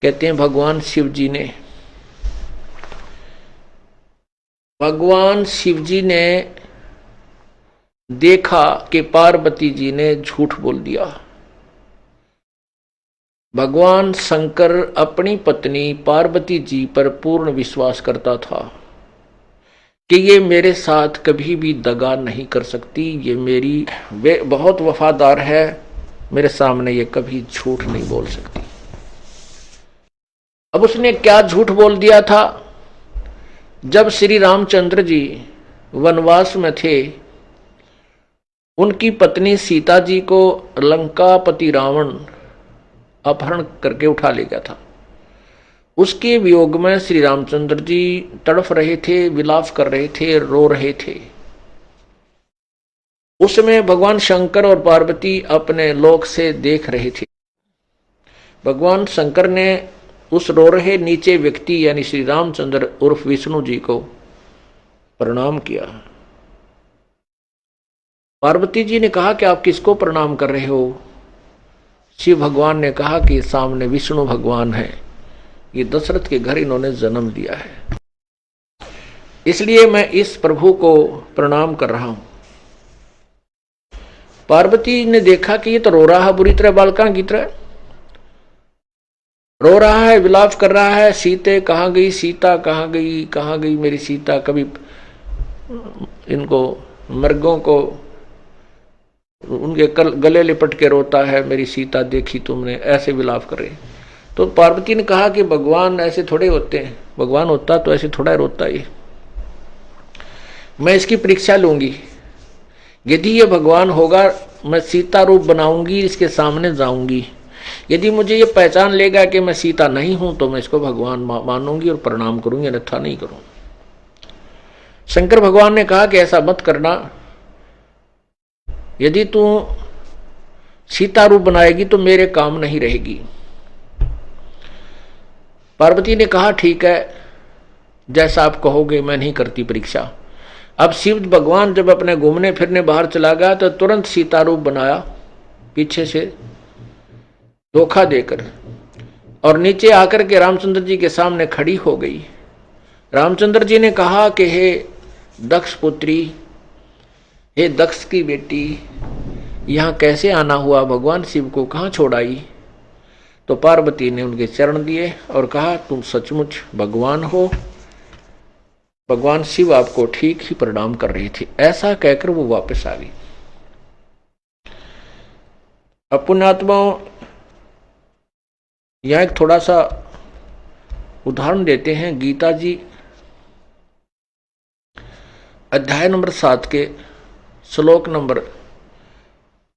कहते हैं भगवान शिव जी ने देखा कि पार्वती जी ने झूठ बोल दिया। भगवान शंकर अपनी पत्नी पार्वती जी पर पूर्ण विश्वास करता था कि ये मेरे साथ कभी भी दगा नहीं कर सकती, ये मेरी बहुत वफादार है, मेरे सामने ये कभी झूठ नहीं बोल सकती। अब उसने क्या झूठ बोल दिया था? जब श्री रामचंद्र जी वनवास में थे, उनकी पत्नी सीता जी को लंकापति रावण अपहरण करके उठा ले गया था। उसके वियोग में श्री रामचंद्र जी तड़फ रहे थे, विलाप कर रहे थे, रो रहे थे। उसमें भगवान शंकर और पार्वती अपने लोक से देख रहे थे। भगवान शंकर ने उस रो रहे नीचे व्यक्ति यानी श्री रामचंद्र उर्फ विष्णु जी को प्रणाम किया। पार्वती जी ने कहा कि आप किसको प्रणाम कर रहे हो? शिव भगवान ने कहा कि सामने विष्णु भगवान है, ये दशरथ के घर इन्होंने जन्म दिया है, इसलिए मैं इस प्रभु को प्रणाम कर रहा हूं। पार्वती ने देखा कि ये तो रो रहा है बुरी तरह, बालका की तरह रो रहा है, विलाप कर रहा है। सीते कहाँ गई, सीता कहाँ गई, कहाँ गई मेरी सीता? कभी इनको मर्गों को उनके गले लिपट के रोता है, मेरी सीता देखी तुमने, ऐसे विलाप कर रहे। तो पार्वती ने कहा कि भगवान ऐसे थोड़े होते हैं, भगवान होता तो ऐसे थोड़ा रोता ही। मैं इसकी परीक्षा लूंगी, यदि ये भगवान होगा मैं सीता रूप बनाऊंगी, इसके सामने जाऊंगी। यदि मुझे ये पहचान लेगा कि मैं सीता नहीं हूं तो मैं इसको भगवान मानूंगी और प्रणाम करूंगी, अन्यथा नहीं करूं। शंकर भगवान ने कहा कि ऐसा मत करना, यदि तू सीता रूप बनाएगी तो मेरे काम नहीं रहेगी। पार्वती ने कहा ठीक है, जैसा आप कहोगे, मैं नहीं करती परीक्षा। अब शिव भगवान जब अपने घूमने फिरने बाहर चला गया तो तुरंत सीता रूप बनाया पीछे से धोखा देकर, और नीचे आकर के रामचंद्र जी के सामने खड़ी हो गई। रामचंद्र जी ने कहा कि हे दक्ष पुत्री, हे दक्ष की बेटी, यहां कैसे आना हुआ? भगवान शिव को कहां छोड़ आई? तो पार्वती ने उनके चरण दिए और कहा तुम सचमुच भगवान हो, भगवान शिव आपको ठीक ही प्रणाम कर रही थी। ऐसा कहकर वो वापस आ गई। अब पुण्यात्माओं, यहां एक थोड़ा सा उदाहरण देते हैं। गीता जी अध्याय नंबर 7 के श्लोक नंबर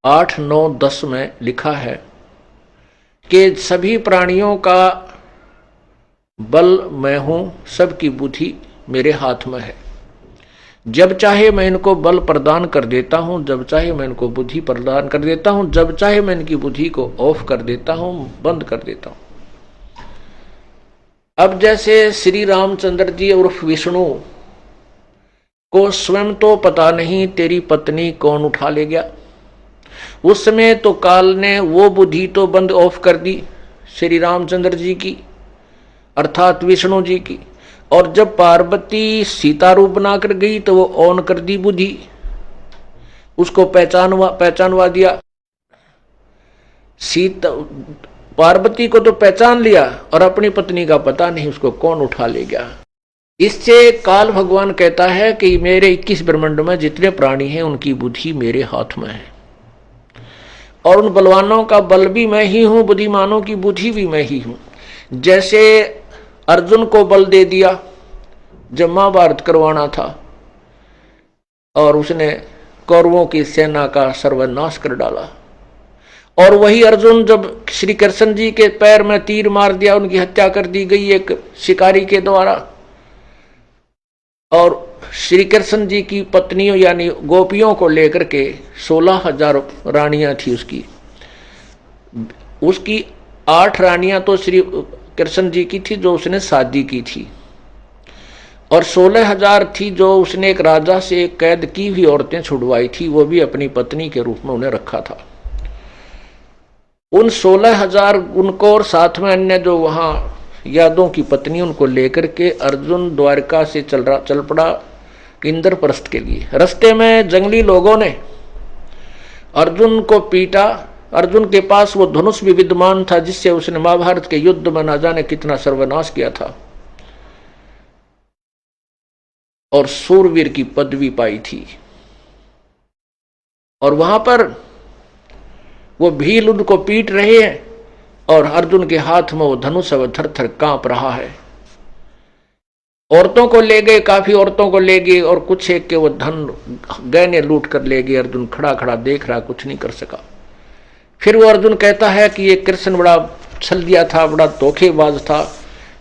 8, 9, 10 में लिखा है कि सभी प्राणियों का बल मैं हूं, सबकी बुद्धि मेरे हाथ में है। जब चाहे मैं इनको बल प्रदान कर देता हूं, जब चाहे मैं इनको बुद्धि प्रदान कर देता हूं, जब चाहे मैं इनकी बुद्धि को ऑफ कर देता हूं, बंद कर देता हूं। अब जैसे श्री रामचंद्र जी उर्फ विष्णु को स्वयं तो पता नहीं तेरी पत्नी कौन उठा ले गया, उस समय तो काल ने वो बुद्धि तो बंद ऑफ कर दी श्री रामचंद्र जी की अर्थात विष्णु जी की, और जब पार्वती सीता रूप बनाकर गई तो वो ऑन कर दी बुद्धि, उसको पहचानवा दिया। सीता पार्वती को तो पहचान लिया और अपनी पत्नी का पता नहीं उसको कौन उठा ले गया। इससे काल भगवान कहता है कि मेरे 21 ब्रह्मांड में जितने प्राणी हैं उनकी बुद्धि मेरे हाथ में है, और उन बलवानों का बल भी मैं ही हूं, बुद्धिमानों की बुद्धि भी मैं ही हूं। जैसे अर्जुन को बल दे दिया जब महाभारत करवाना था और उसने कौरवों की सेना का सर्वनाश कर डाला, और वही अर्जुन जब श्री कृष्ण जी के पैर में तीर मार दिया, उनकी हत्या कर दी गई एक शिकारी के द्वारा, और श्री कृष्ण जी की पत्नियों यानी गोपियों को लेकर के 16,000 रानियां थी उसकी 8 रानियां तो श्री कृष्ण जी की थी जो उसने शादी की थी, और 16,000 थी जो उसने एक राजा से कैद की हुई औरतें छुड़वाई थी, वो भी अपनी पत्नी के रूप में उन्हें रखा था। उन 16,000 उनको और साथ में अन्य जो वहां यादों की पत्नी उनको लेकर के अर्जुन द्वारका से चल पड़ा इंद्रप्रस्थ के लिए। रास्ते में जंगली लोगों ने अर्जुन को पीटा। अर्जुन के पास वो धनुष भी विद्यमान था जिससे उसने महाभारत के युद्ध में ना जाने कितना सर्वनाश किया था और सूरवीर की पदवी पाई थी। और वहां पर वो भील उनको पीट रहे हैं और अर्जुन के हाथ में वो धनुष थर थर कांप रहा है। औरतों को ले गए, काफी औरतों को ले गए और कुछ एक के वो धन गहने लूट कर ले गए। अर्जुन खड़ा खड़ा देख रहा, कुछ नहीं कर सका। फिर वो अर्जुन कहता है कि ये कृष्ण बड़ा छल दिया था, बड़ा धोखेबाज था।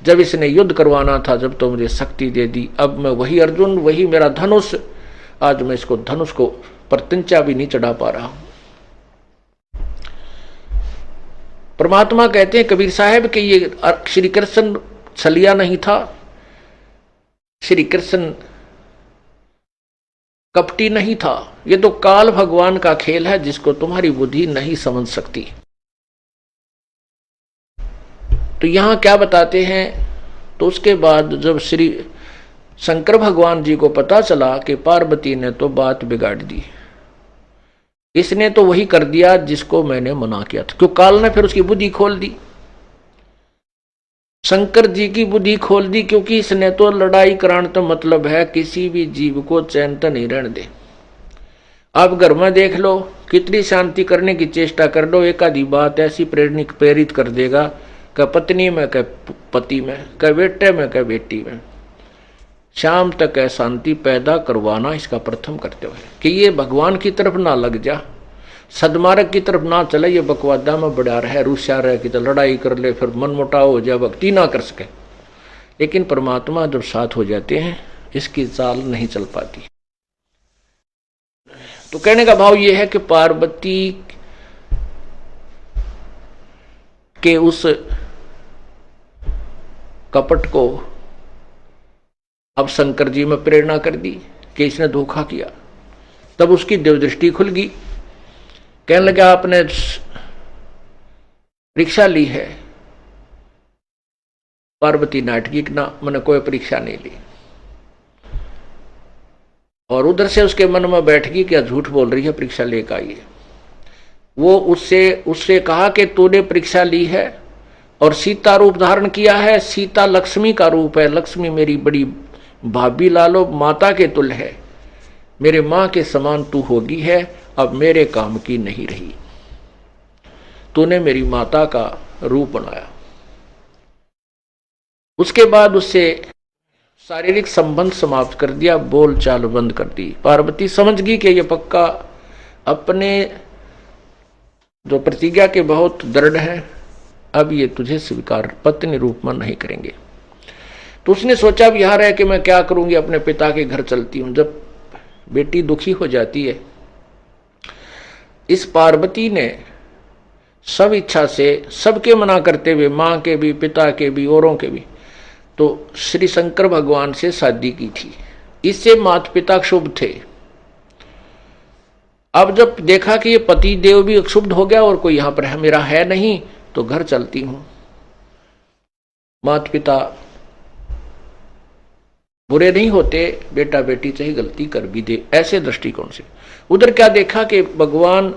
जब इसने युद्ध करवाना था जब तो मुझे शक्ति दे दी, अब मैं वही अर्जुन, वही मेरा धनुष, आज मैं इसको धनुष को प्रतिंचा भी नहीं चढ़ा पा रहा हूं। परमात्मा कहते हैं कबीर साहब कि ये श्री कृष्ण छलिया नहीं था, श्री कृष्ण कपटी नहीं था, ये तो काल भगवान का खेल है जिसको तुम्हारी बुद्धि नहीं समझ सकती। तो यहां क्या बताते हैं, तो उसके बाद जब श्री शंकर भगवान जी को पता चला कि पार्वती ने तो बात बिगाड़ दी, इसने तो वही कर दिया जिसको मैंने मना किया था, क्यों काल ने फिर उसकी बुद्धि खोल दी, शंकर जी की बुद्धि खोल दी, क्योंकि इसने तो लड़ाई कराने तो मतलब है किसी भी जीव को चैन तो नहीं रहने दे। आप घर में देख लो, कितनी शांति करने की चेष्टा कर लो, एक आधी बात ऐसी प्रेरित कर देगा कि पत्नी में, कि पति में, कि बेटे में, कि बेटी में, शाम तक है शांति पैदा करवाना इसका प्रथम कर्तव्य है कि ये भगवान की तरफ ना लग जा, सदमार्ग की तरफ ना चले, ये बकवादा में बड़ा रहे, रूसिया रहे कि तो लड़ाई कर ले, फिर मनमुटाव हो जाए, भक्ति ना कर सके। लेकिन परमात्मा जब साथ हो जाते हैं इसकी चाल नहीं चल पाती। तो कहने का भाव यह है कि पार्वती के उस कपट को अब शंकर जी में प्रेरणा कर दी कि इसने धोखा किया। तब उसकी देवदृष्टि खुल गई, कहने लगा आपने परीक्षा ली है, पार्वती नाटकी ना, मैंने कोई परीक्षा नहीं ली। और उधर से उसके मन में बैठ गई क्या झूठ बोल रही है, परीक्षा लेकर आई है। वो उससे कहा कि तूने परीक्षा ली है और सीता रूप धारण किया है, सीता लक्ष्मी का रूप है, लक्ष्मी मेरी बड़ी भाभी लालो माता के तुल्य है, मेरे मां के समान तू होगी है, अब मेरे काम की नहीं रही, तूने मेरी माता का रूप बनाया। उसके बाद उससे शारीरिक संबंध समाप्त कर दिया, बोल चाल बंद कर दी। पार्वती समझ गई कि ये पक्का अपने जो प्रतिज्ञा के बहुत दृढ़ है, अब ये तुझे स्वीकार पत्नी रूप में नहीं करेंगे। तो उसने सोचा भी यार है कि मैं क्या करूंगी, अपने पिता के घर चलती हूं। जब बेटी दुखी हो जाती है, इस पार्वती ने सब इच्छा से सबके मना करते हुए, मां के भी, पिता के भी, औरों के भी, तो श्री शंकर भगवान से शादी की थी। इससे माता पिता क्षुब्ध थे। अब जब देखा कि ये पति देव भी क्षुब्ध हो गया और कोई यहां पर मेरा है नहीं, तो घर चलती हूं, माता पिता बुरे नहीं होते, बेटा बेटी चाहे गलती कर भी दे, ऐसे दृष्टिकोण से। उधर क्या देखा कि भगवान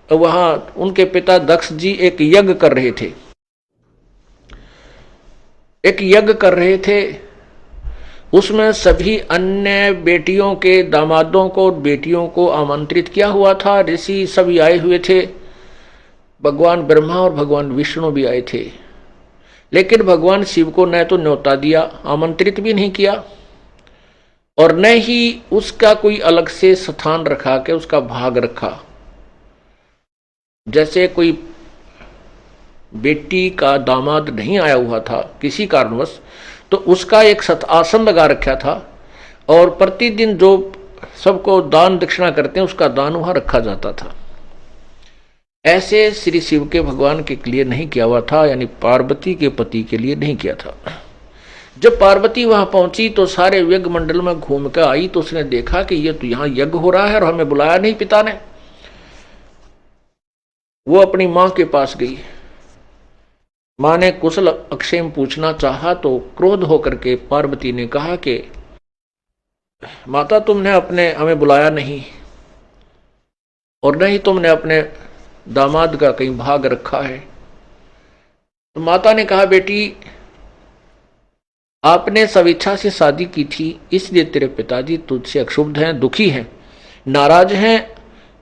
वहां उनके पिता दक्ष जी एक यज्ञ कर रहे थे, एक यज्ञ कर रहे थे। उसमें सभी अन्य बेटियों के दामादों को, बेटियों को आमंत्रित किया हुआ था, ऋषि सभी आए हुए थे, भगवान ब्रह्मा और भगवान विष्णु भी आए थे। लेकिन भगवान शिव को न तो न्योता दिया, आमंत्रित भी नहीं किया, और न ही उसका कोई अलग से स्थान रखा कि उसका भाग रखा। जैसे कोई बेटी का दामाद नहीं आया हुआ था किसी कारणवश, तो उसका एक आसन लगा रखा था, और प्रतिदिन जो सबको दान दक्षिणा करते हैं उसका दान वहां रखा जाता था। ऐसे श्री शिव के भगवान के लिए नहीं किया हुआ था, यानी पार्वती के पति के लिए नहीं किया था। जब पार्वती वहां पहुंची तो सारे यज्ञ मंडल में घूम कर आई, तो उसने देखा कि ये तो यहां यज्ञ हो रहा है और हमें बुलाया नहीं पिता ने। वो अपनी मां के पास गई। मां ने कुशल अक्षेम पूछना चाहा तो क्रोध होकर के पार्वती ने कहा कि माता, तुमने अपने हमें बुलाया नहीं और न ही तुमने अपने दामाद का कहीं भाग रखा है। तो माता ने कहा, बेटी, आपने स्वेच्छा से शादी की थी, इसलिए तेरे पिताजी तुझसे अक्षुब्ध हैं, दुखी हैं, नाराज हैं,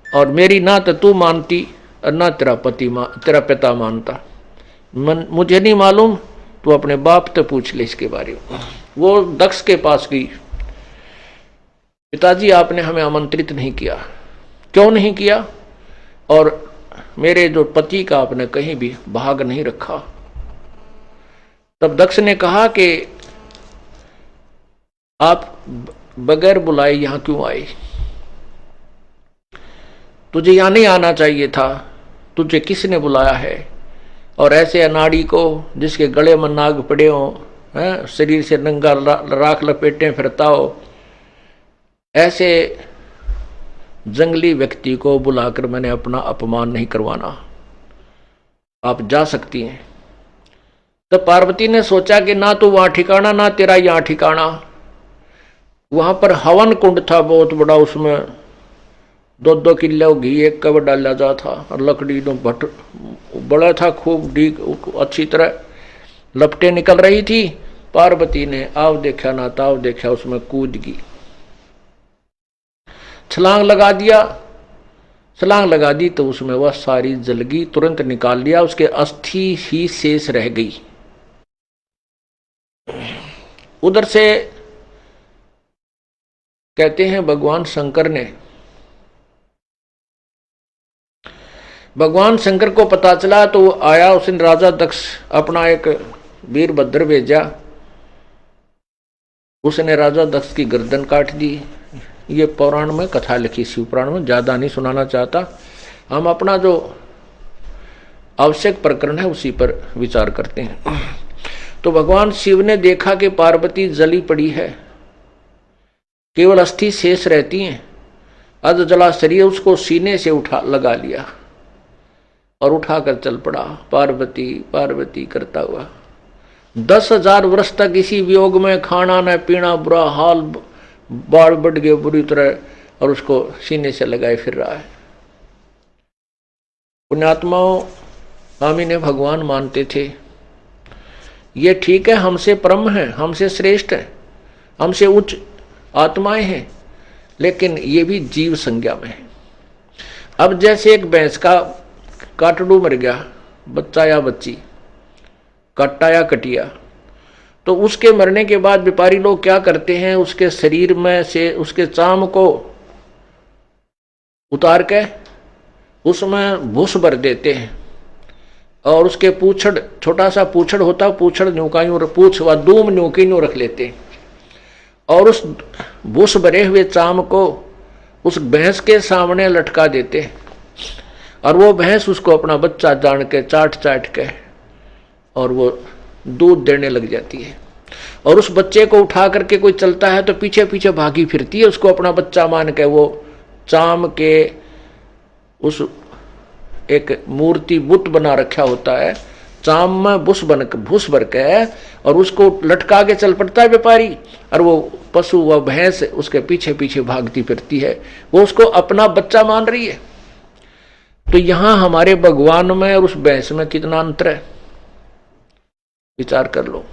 और मेरी ना तो तू मानती और ना तेरा पिता मानता। मुझे नहीं मालूम, तू अपने बाप तो पूछ ले इसके बारे में। वो दक्ष के पास गई। पिताजी, आपने हमें आमंत्रित नहीं किया, क्यों नहीं किया? और मेरे जो पति का आपने कहीं भी भाग नहीं रखा। तब दक्ष ने कहा कि आप बगैर बुलाए यहां क्यों आए? तुझे यहां नहीं आना चाहिए था, तुझे किसने बुलाया है? और ऐसे अनाड़ी को जिसके गले में नाग पड़े हो, शरीर से नंगा राख लपेटे फिरता हो, ऐसे जंगली व्यक्ति को बुलाकर मैंने अपना अपमान नहीं करवाना, आप जा सकती हैं। तो पार्वती ने सोचा कि ना तो वहां ठिकाना ना तेरा यहां ठिकाना। वहां पर हवन कुंड था बहुत बड़ा, उसमें 2-2 किलो घी एक कब डाला जा था, और लकड़ी तो भट बड़ा था, खूब डीक अच्छी तरह लपटें निकल रही थी। पार्वती ने आव देखा ना ताव देखा, उसमें कूद गई, छलांग लगा दिया। छलांग लगा दी तो उसमें वह सारी जल गई, तुरंत निकाल लिया, उसके अस्थि ही शेष रह गई। उधर से कहते हैं भगवान शंकर को पता चला तो वो आया, उसने राजा दक्ष अपना एक वीरभद्र भेजा, उसने राजा दक्ष की गर्दन काट दी। ये पुराण में कथा लिखी, शिव पुराण में, ज्यादा नहीं सुनाना चाहता, हम अपना जो आवश्यक प्रकरण है उसी पर विचार करते हैं। तो भगवान शिव ने देखा कि पार्वती जली पड़ी है, केवल अस्थि शेष रहती हैं, अध जला शरीर, उसको सीने से उठा लगा लिया और उठाकर चल पड़ा, पार्वती पार्वती करता हुआ। 10,000 वर्ष तक इसी वियोग में खाना न पीना, बुरा हाल, बाढ़ बढ़ गए बुरी तरह, और उसको सीने से लगाए फिर रहा है। पुण्यात्माओं, हम इन्हें भगवान मानते थे, ये ठीक है, हमसे परम है, हमसे श्रेष्ठ है, हमसे उच्च आत्माएं हैं, लेकिन ये भी जीव संज्ञा में है। अब जैसे एक भैंस का काटड़ू मर गया, बच्चा या बच्ची, कट्टा या कटिया, तो उसके मरने के बाद व्यापारी लोग क्या करते हैं, उसके शरीर में से उसके चाम को उतार के उसमें भूस भर देते हैं, और उसके पूछड़, छोटा सा पूछड़ होता, पूछड़ न्यूकायूं, पूछ व दूम न्यूकी न्यू रख लेते हैं, और उस भूस भरे हुए चाम को उस भैंस के सामने लटका देते हैं, और वो भैंस उसको अपना बच्चा जान के चाट चाट के और वो दूध देने लग जाती है। और उस बच्चे को उठा करके कोई चलता है तो पीछे पीछे भागी फिरती है, उसको अपना बच्चा मान के। वो चाम के उस एक मूर्ति बुत बना रखा होता है, चाम में भूस भर के, और उसको लटका के चल पड़ता है व्यापारी, और वो पशु व भैंस उसके पीछे पीछे भागती फिरती है, वो उसको अपना बच्चा मान रही है। तो यहां हमारे भगवान में और उस भैंस में कितना अंतर है, विचार कर लो।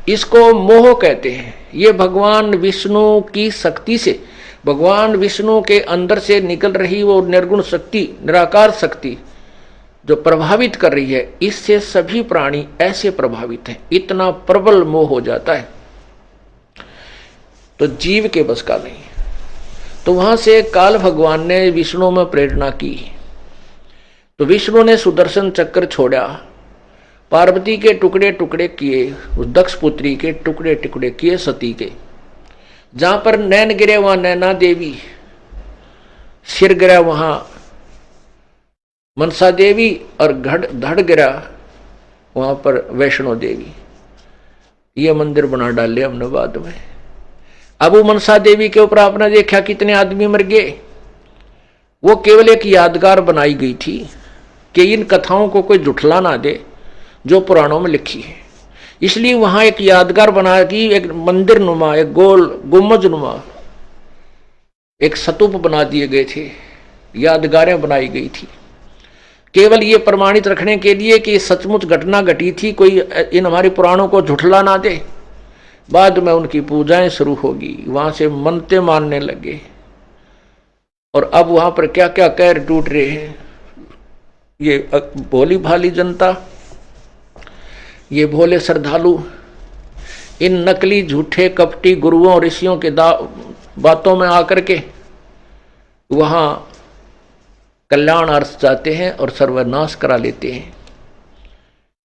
इसको मोह कहते हैं। ये भगवान विष्णु की शक्ति से, भगवान विष्णु के अंदर से निकल रही वो निर्गुण शक्ति, निराकार शक्ति जो प्रभावित कर रही है, इससे सभी प्राणी ऐसे प्रभावित हैं। इतना प्रबल मोह हो जाता है तो जीव के बस का नहीं। तो वहां से काल भगवान ने विष्णु में प्रेरणा की, तो विष्णु ने सुदर्शन चक्र छोड़ा, पार्वती के टुकड़े टुकड़े किए, उस दक्ष पुत्री के टुकड़े टुकड़े किए सती के। जहां पर नैन गिरे वहां नैना देवी, सिर गिरा वहां मनसा देवी, और धड़ गिरा वहां पर वैष्णो देवी। ये मंदिर बना डाले हमने बाद में। अब वो मनसा देवी के ऊपर आपने देखा कितने आदमी मर गए, वो केवल एक यादगार बनाई गई थी कि इन कथाओं को कोई जुठला ना दे जो पुराणों में लिखी है। इसलिए वहां एक यादगार बना की, एक मंदिर नुमा, एक गोल गुम्बज नुमा एक स्तूप बना दिए गए थे, यादगारें बनाई गई थी, केवल ये प्रमाणित रखने के लिए कि सचमुच घटना घटी थी, कोई इन हमारे पुराणों को झुठला ना दे। बाद में उनकी पूजाएं शुरू होगी, वहां से मनते मानने लगे, और अब वहां पर क्या क्या कहर टूट रहे हैं। ये भोली भाली जनता, ये भोले श्रद्धालु इन नकली झूठे कपटी गुरुओं ऋषियों के बातों में आकर के वहां कल्याण अर्थ जाते हैं और सर्वनाश करा लेते हैं।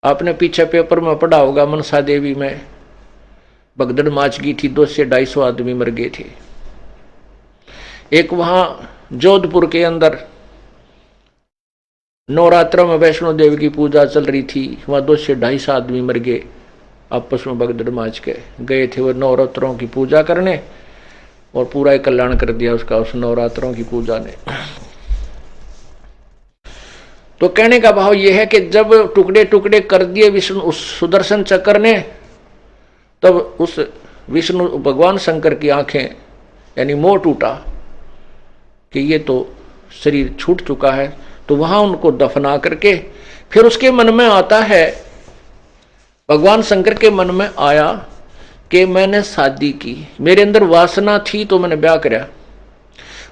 आपने पीछे पेपर में पढ़ा होगा, मनसा देवी में भगदड़ माच गई थी, 200 से 250 आदमी मर गए थे। एक वहां जोधपुर के अंदर नवरात्रों में वैष्णो देवी की पूजा चल रही थी, वहां 200 से 250 आदमी मर गए, आपस में भगदड़ माच के गए थे वो नवरात्रों की पूजा करने, और पूरा ही कल्याण कर दिया उसका उस नवरात्रों की पूजा ने। तो कहने का भाव यह है कि जब टुकड़े टुकड़े कर दिए विष्णु उस सुदर्शन चक्र ने, तब उस विष्णु भगवान शंकर की आंखें यानी मोह टूटा कि ये तो शरीर छूट चुका है। तो वहां उनको दफना करके फिर उसके मन में आता है, भगवान शंकर के मन में आया कि मैंने शादी की, मेरे अंदर वासना थी तो मैंने ब्याह कराया,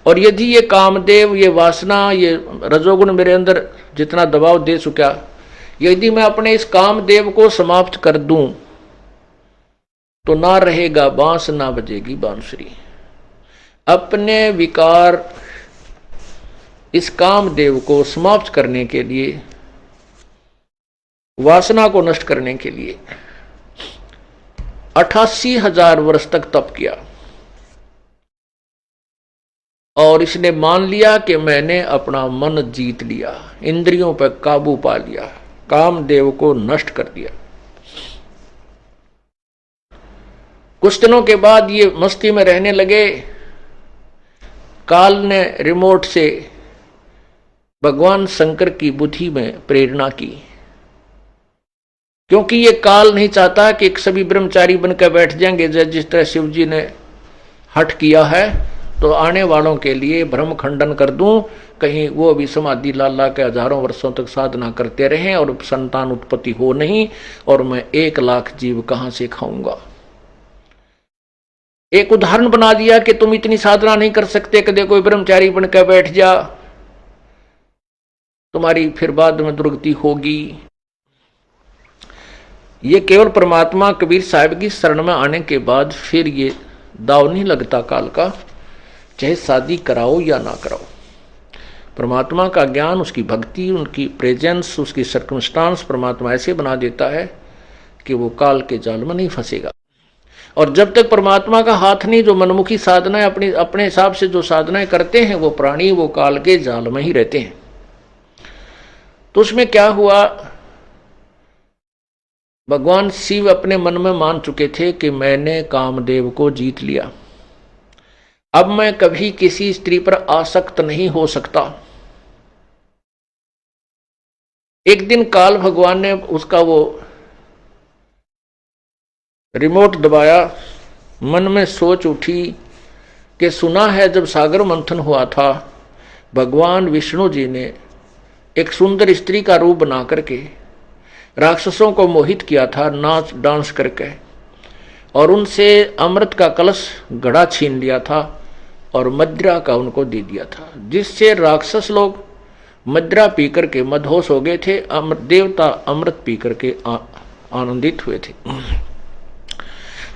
और यदि ये कामदेव, ये वासना, ये रजोगुण मेरे अंदर जितना दबाव दे चुका, यदि मैं अपने इस कामदेव को समाप्त कर दूं तो ना रहेगा बांस ना बजेगी बांसुरी। अपने विकार इस कामदेव को समाप्त करने के लिए, वासना को नष्ट करने के लिए 88,000 वर्ष तक तप किया, और इसने मान लिया कि मैंने अपना मन जीत लिया, इंद्रियों पर काबू पा लिया, कामदेव को नष्ट कर दिया। कुछ दिनों के बाद ये मस्ती में रहने लगे। काल ने रिमोट से भगवान शंकर की बुद्धि में प्रेरणा की, क्योंकि ये काल नहीं चाहता कि सभी ब्रह्मचारी बनकर बैठ जाएंगे। जिस तरह शिव जी ने हट किया है, तो आने वालों के लिए भ्रम खंडन कर दूं, कहीं वो भी समाधि ला के हजारों वर्षों तक साधना करते रहें और संतान उत्पत्ति हो नहीं, और मैं 1 लाख जीव कहां से खाऊंगा। एक उदाहरण बना दिया कि तुम इतनी साधना नहीं कर सकते, कदे कोई ब्रह्मचारी बनकर बैठ जा, तुम्हारी फिर बाद में दुर्गति होगी। ये केवल परमात्मा कबीर साहब की शरण में आने के बाद फिर ये दाव नहीं लगता काल का, चाहे शादी कराओ या ना कराओ। परमात्मा का ज्ञान, उसकी भक्ति, उनकी प्रेजेंस, उसकी सर्कमस्टांस परमात्मा ऐसे बना देता है कि वो काल के जाल में नहीं फंसेगा। और जब तक परमात्मा का हाथ नहीं, जो मनमुखी साधनाएं अपने हिसाब से जो साधनाएं करते हैं, वो प्राणी वो काल के जाल में ही रहते हैं। तो उसमें क्या हुआ, भगवान शिव अपने मन में मान चुके थे कि मैंने कामदेव को जीत लिया, अब मैं कभी किसी स्त्री पर आसक्त नहीं हो सकता। एक दिन काल भगवान ने उसका वो रिमोट दबाया, मन में सोच उठी कि सुना है जब सागर मंथन हुआ था, भगवान विष्णु जी ने एक सुंदर स्त्री का रूप बना करके राक्षसों को मोहित किया था, नाच डांस करके, और उनसे अमृत का कलश घड़ा छीन लिया था और मदिरा का उनको दे दिया था, जिससे राक्षस लोग मदिरा पी करके मदहोश हो गए थे, देवता अमृत पी करके आनंदित हुए थे।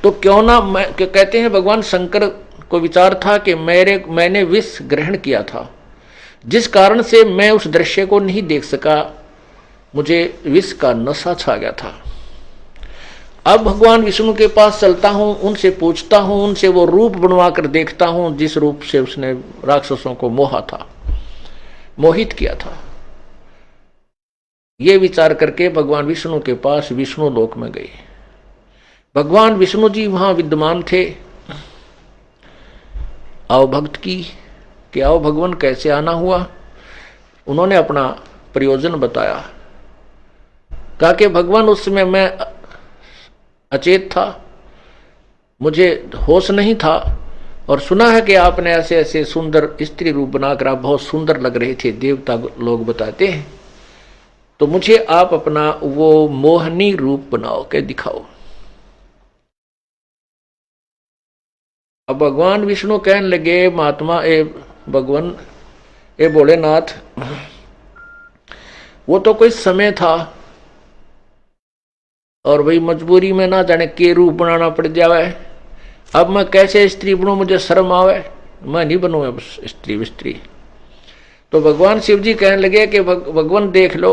तो क्यों ना, मैं कहते हैं भगवान शंकर को विचार था कि मैंने विष ग्रहण किया था, जिस कारण से मैं उस दृश्य को नहीं देख सका, मुझे विष का नशा छा गया था। अब भगवान विष्णु के पास चलता हूं, उनसे पूछता हूं, उनसे वो रूप बनवा कर देखता हूं जिस रूप से उसने राक्षसों को मोहा था, मोहित किया था। ये विचार करके भगवान विष्णु के पास विष्णु लोक में गए। भगवान विष्णु जी वहां विद्यमान थे। आओ भक्त की कि आओ भगवान कैसे आना हुआ। उन्होंने अपना प्रयोजन बताया। कहा कि भगवान उस समय मैं अचेत था, मुझे होश नहीं था, और सुना है कि आपने ऐसे ऐसे सुंदर स्त्री रूप बनाकर आप बहुत सुंदर लग रहे थे, देवता लोग बताते हैं, तो मुझे आप अपना वो मोहनी रूप बनाओ के दिखाओ। अब भगवान विष्णु कहने लगे, महात्मा ए भगवान ए भोलेनाथ, वो तो कोई समय था और भाई मजबूरी में ना जाने के रूप बनाना पड़ जावे। अब मैं कैसे स्त्री बनूं, मुझे शर्म आवे, मैं नहीं बनूंगा स्त्री विस्त्री। तो भगवान शिव जी कहने लगे कि भगवान देख लो,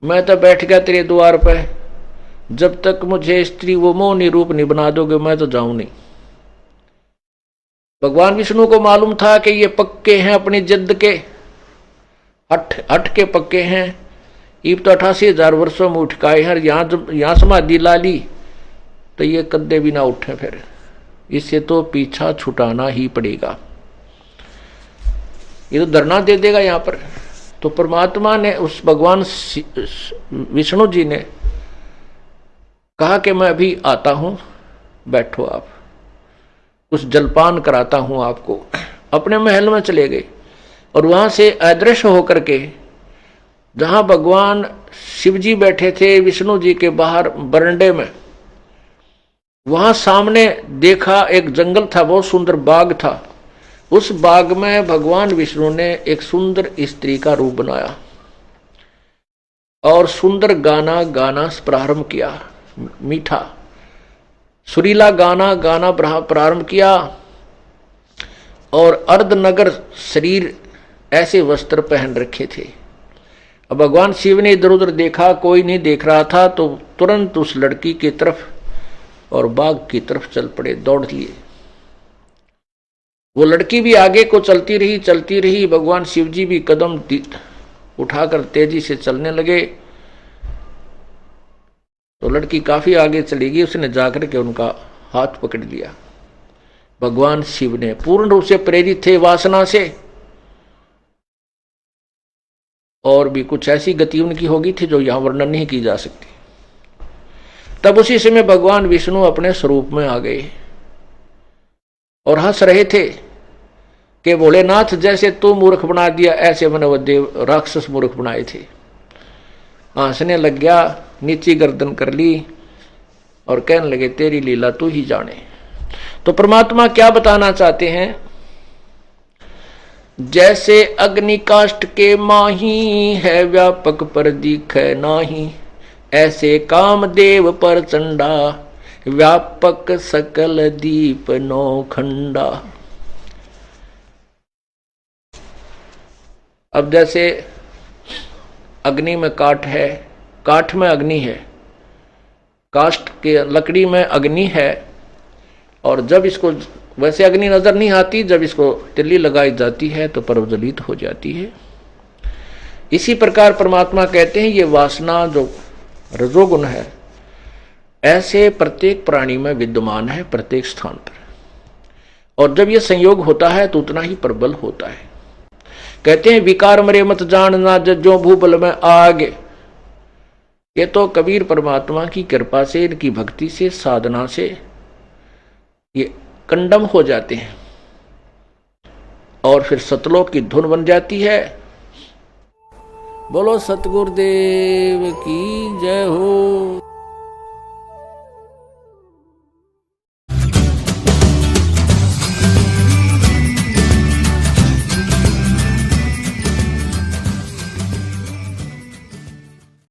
मैं तो बैठ गया तेरे द्वार पे, जब तक मुझे स्त्री वो मोहनी रूप नहीं बना दोगे मैं तो जाऊं नहीं। भगवान विष्णु को मालूम था कि ये पक्के हैं अपनी जिद के, हट के पक्के हैं। ईब तो 88,000 वर्षों में उठ के आए हैं, यहां समाधि ला ली तो ये कद्दे भी ना उठे, फिर इससे तो पीछा छुटाना ही पड़ेगा, ये तो धरना दे देगा यहां पर। तो परमात्मा ने उस भगवान विष्णु जी ने कहा कि मैं अभी आता हूं, बैठो आप, कुछ जलपान कराता हूं आपको। अपने महल में चले गए और वहां से अदृश्य होकर के जहां भगवान शिव जी बैठे थे विष्णु जी के बाहर बरंडे में, वहां सामने देखा एक जंगल था, बहुत सुंदर बाग था। उस बाग में भगवान विष्णु ने एक सुंदर स्त्री का रूप बनाया और सुंदर गाना गाना प्रारंभ किया, मीठा सुरीला गाना गाना प्रारंभ किया, और अर्धनगर शरीर ऐसे वस्त्र पहन रखे थे। अब भगवान शिव ने इधर उधर देखा, कोई नहीं देख रहा था, तो तुरंत उस लड़की की तरफ और बाग की तरफ चल पड़े, दौड़ लिए। वो लड़की भी आगे को चलती रही। भगवान शिव जी भी कदम उठाकर तेजी से चलने लगे। तो लड़की काफी आगे चली गई, उसने जाकर के उनका हाथ पकड़ लिया। भगवान शिव ने पूर्ण रूप से प्रेरित थे वासना से, और भी कुछ ऐसी गति उनकी होगी थी जो यहां वर्णन नहीं की जा सकती। तब उसी समय भगवान विष्णु अपने स्वरूप में आ गए और हंस रहे थे कि भोलेनाथ, जैसे तू मूर्ख बना दिया ऐसे मैंने वो देव राक्षस मूर्ख बनाए थे। हंसने लग गया, नीची गर्दन कर ली और कहने लगे तेरी लीला तू ही जाने। तो परमात्मा क्या बताना चाहते हैं, जैसे अग्नि काष्ठ के माही है व्यापक पर दिखे नाही, ऐसे कामदेव पर चंडा व्यापक सकल दीप नौखंडा। अब जैसे अग्नि में काठ है, काठ में अग्नि है, काष्ठ के लकड़ी में अग्नि है, और जब इसको वैसे अग्नि नजर नहीं आती, जब इसको तिल्ली लगाई जाती है तो प्रज्वलित हो जाती है। इसी प्रकार परमात्मा कहते हैं ये वासना जो रजोगुण है ऐसे प्रत्येक प्राणी में विद्यमान है, प्रत्येक स्थान पर, और जब ये संयोग होता है तो उतना ही प्रबल होता है। कहते हैं विकार मरे मत जानना जो भूबल में आगे। ये तो कबीर परमात्मा की कृपा से, इनकी भक्ति से, साधना से ये कंडम हो जाते हैं और फिर सतलोक की धुन बन जाती है। बोलो सतगुरुदेव की जय हो।